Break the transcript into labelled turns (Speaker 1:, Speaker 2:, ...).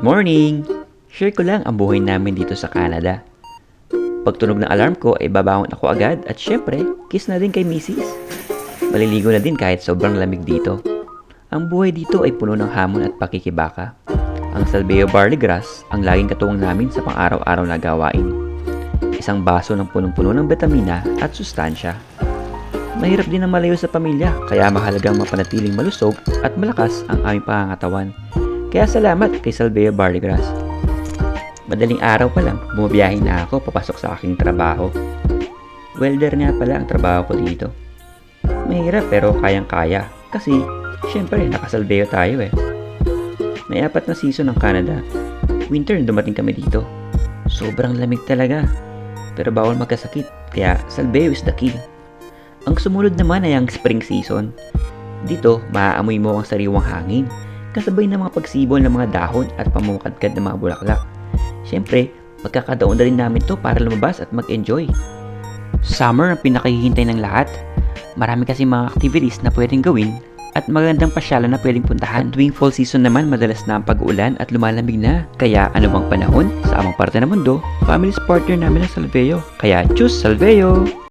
Speaker 1: Good morning! Share ko lang ang buhay namin dito sa Canada. Pagtunog ng alarm ko ay babangon ako agad at syempre, kiss na din kay Mrs. Maliligo na din kahit sobrang lamig dito. Ang buhay dito ay puno ng hamon at pakikibaka. Ang Salveo barley grass ang laging katuwang namin sa pang-araw-araw na gawain. Isang baso ng punong-puno ng betamina at sustansya. Mahirap din ang malayo sa pamilya, kaya mahalagang mapanatiling malusog at malakas ang aming pangangatawan. Kaya salamat kay Salveo barley grass. Madaling araw pa lang, bumabiyahe na ako papasok sa aking trabaho. Welder nga pala ang trabaho ko dito. Mahirap pero kayang-kaya kasi syempre nakasalveo tayo eh. May 4 na season ng Canada. Winter na dumating kami dito. Sobrang lamig talaga. Pero bawal magkasakit, kaya salveo is the key. Ang sumunod naman ay ang spring season. Dito, maaamoy mo ang sariwang hangin, kasabay ng mga pagsibol ng mga dahon at pamumukadkad ng mga bulaklak. Siyempre, pagkakataon na rin namin to para lumabas at mag-enjoy. Summer ang pinakahihintay ng lahat. Marami kasi mga activities na pwedeng gawin at magandang pasyalan na pwedeng puntahan. Tuwing fall season naman, madalas na ang pag-ulan at lumalamig na. Kaya ano bang panahon, sa amang parte ng mundo, family's partner namin ang Salveo. Kaya choose Salveo!